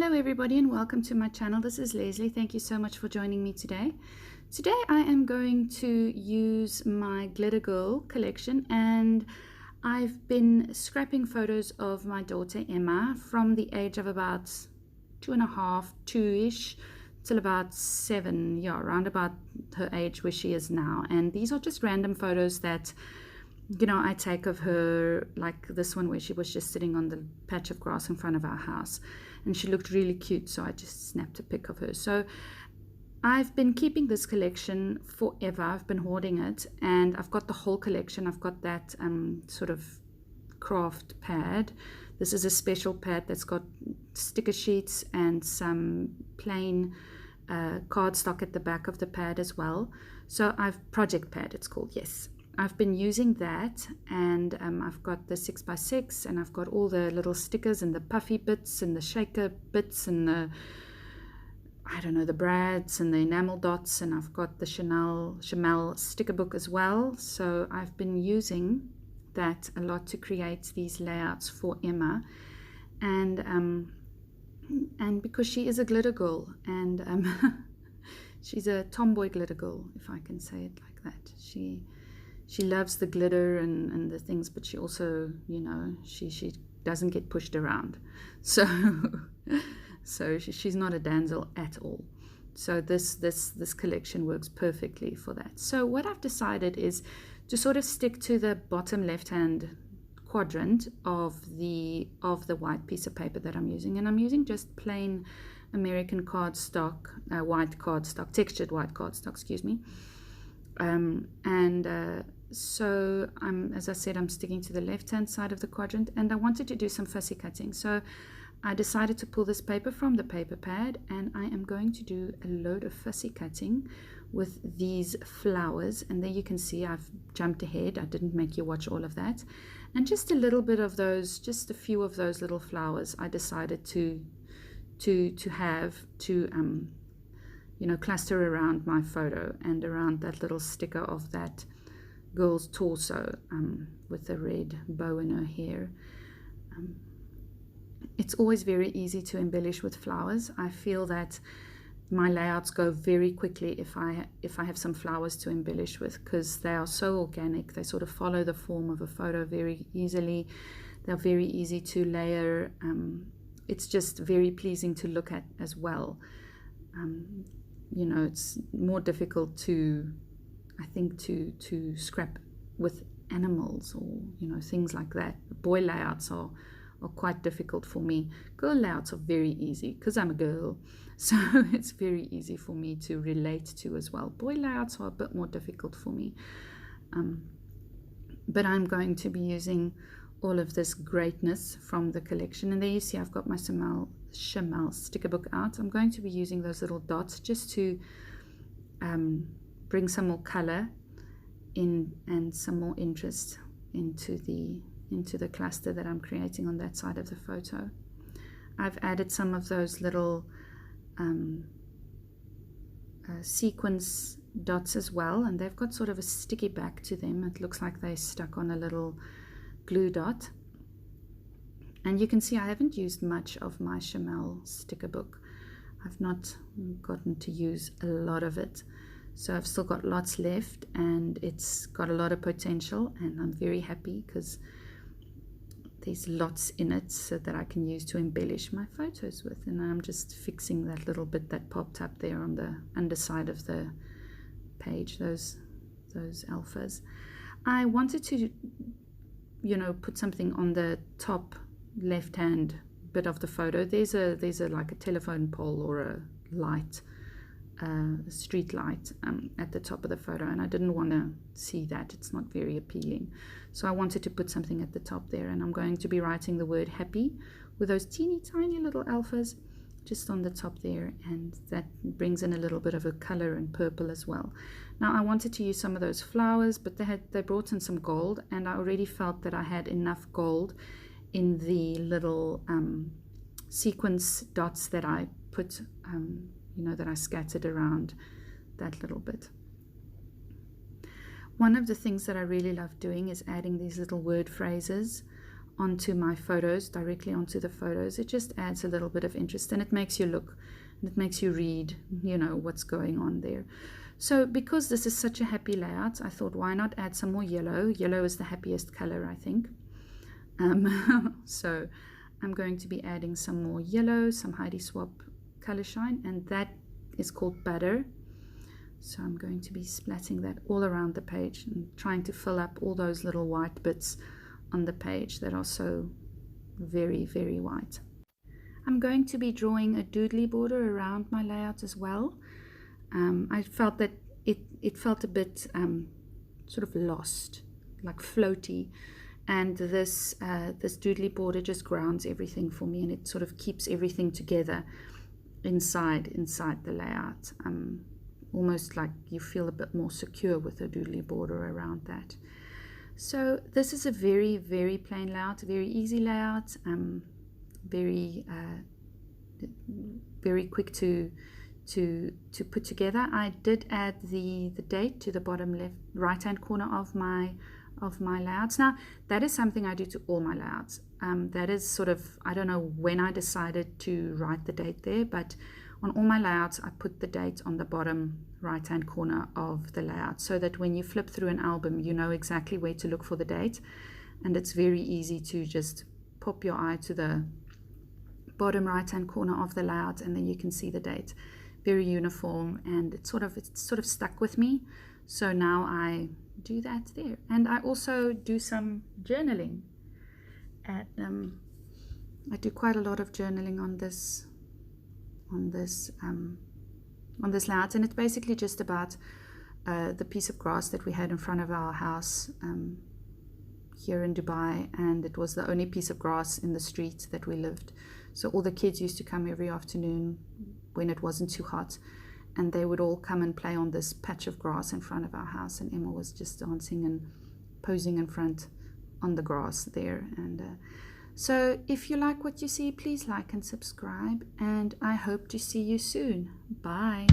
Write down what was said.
Hello everybody and welcome to my channel. This is Leslie. Thank you so much for joining me today. Today I am going to use my Glitter Girl collection, and I've been scrapping photos of my daughter Emma from the age of about 2.5, 2-ish till about 7, yeah, around about her age where she is now. And these are just random photos that I take of her, like this one where she was just sitting on the patch of grass in front of our house and she looked really cute, so I just snapped a pic of her. So I've been keeping this collection forever. I've been hoarding it, and I've got the whole collection. I've got that sort of craft pad. This is a special pad that's got sticker sheets and some plain cardstock at the back of the pad as well. So I've project pad, it's called, yes. I've been using that, and I've got the 6x6, and I've got all the little stickers and the puffy bits and the shaker bits and the, I don't know, the brads and the enamel dots, and I've got the Chanel sticker book as well. So I've been using that a lot to create these layouts for Emma, and because she is a glitter girl, and she's a tomboy glitter girl, if I can say it like that. She loves the glitter and the things, but she also, she doesn't get pushed around. So she's not a damsel at all. So this collection works perfectly for that. So what I've decided is to sort of stick to the bottom left-hand quadrant of the white piece of paper that I'm using, and I'm using just plain American cardstock, white cardstock, textured white cardstock, excuse me. So as I said, I'm sticking to the left-hand side of the quadrant, and I wanted to do some fussy cutting. So I decided to pull this paper from the paper pad, and I am going to do a load of fussy cutting with these flowers. And there you can see I've jumped ahead. I didn't make you watch all of that. And just a little bit of those, just a few of those little flowers I decided to cluster around my photo and around that little sticker of that girl's torso with a red bow in her hair. It's always very easy to embellish with flowers. I feel that my layouts go very quickly if I have some flowers to embellish with, because they are so organic. They sort of follow the form of a photo very easily. They're very easy to layer. It's just very pleasing to look at as well. It's more difficult I think to scrap with animals or things like that. Boy layouts are quite difficult for me. Girl layouts are very easy because I'm a girl, so it's very easy for me to relate to as well. Boy layouts are a bit more difficult for me, but I'm going to be using all of this greatness from the collection. And there you see I've got my Chanel sticker book out. I'm going to be using those little dots just to bring some more color in and some more interest into the cluster that I'm creating on that side of the photo. I've added some of those little sequence dots as well, and they've got sort of a sticky back to them. It looks like they're stuck on a little glue dot. And you can see I haven't used much of my Chanel sticker book. I've not gotten to use a lot of it. So I've still got lots left, and it's got a lot of potential, and I'm very happy because there's lots in it so that I can use to embellish my photos with. And I'm just fixing that little bit that popped up there on the underside of the page, those alphas. I wanted to put something on the top left-hand bit of the photo. There's a like a telephone pole or a light, a street light at the top of the photo, and I didn't want to see that. It's not very appealing, so I wanted to put something at the top there, and I'm going to be writing the word happy with those teeny tiny little alphas just on the top there, and that brings in a little bit of a color and purple as well. Now I wanted to use some of those flowers, but they brought in some gold, and I already felt that I had enough gold in the little sequence dots that I put that I scattered around that little bit. One of the things that I really love doing is adding these little word phrases onto my photos, directly onto the photos. It just adds a little bit of interest, and it makes you look, and it makes you read, you know, what's going on there. So because this is such a happy layout, I thought, why not add some more yellow? Yellow is the happiest color, I think. So I'm going to be adding some more yellow, some Heidi Swap color shine, and that is called Butter. So I'm going to be splatting that all around the page and trying to fill up all those little white bits on the page that are so very, very white. I'm going to be drawing a doodly border around my layout as well. I felt that it felt a bit sort of lost, like floaty, and this doodly border just grounds everything for me, and it sort of keeps everything together inside the layout. Almost like you feel a bit more secure with a doodly border around that. So this is a very, very plain layout, very easy layout, very quick to put together. I did add the date to the bottom right hand corner of my layouts. Now that is something I do to all my layouts. That is sort of, I don't know when I decided to write the date there, but on all my layouts I put the date on the bottom right hand corner of the layout, so that when you flip through an album you know exactly where to look for the date, and it's very easy to just pop your eye to the bottom right hand corner of the layout, and then you can see the date. Very uniform, and it's sort of stuck with me, so now I do that there. And I also do some journaling at I do quite a lot of journaling on this layout, and it's basically just about the piece of grass that we had in front of our house here in Dubai, and it was the only piece of grass in the street that we lived. So all the kids used to come every afternoon when it wasn't too hot, and they would all come and play on this patch of grass in front of our house, and Emma was just dancing and posing in front on the grass there. And so if you like what you see, please like and subscribe, and I hope to see you soon. Bye.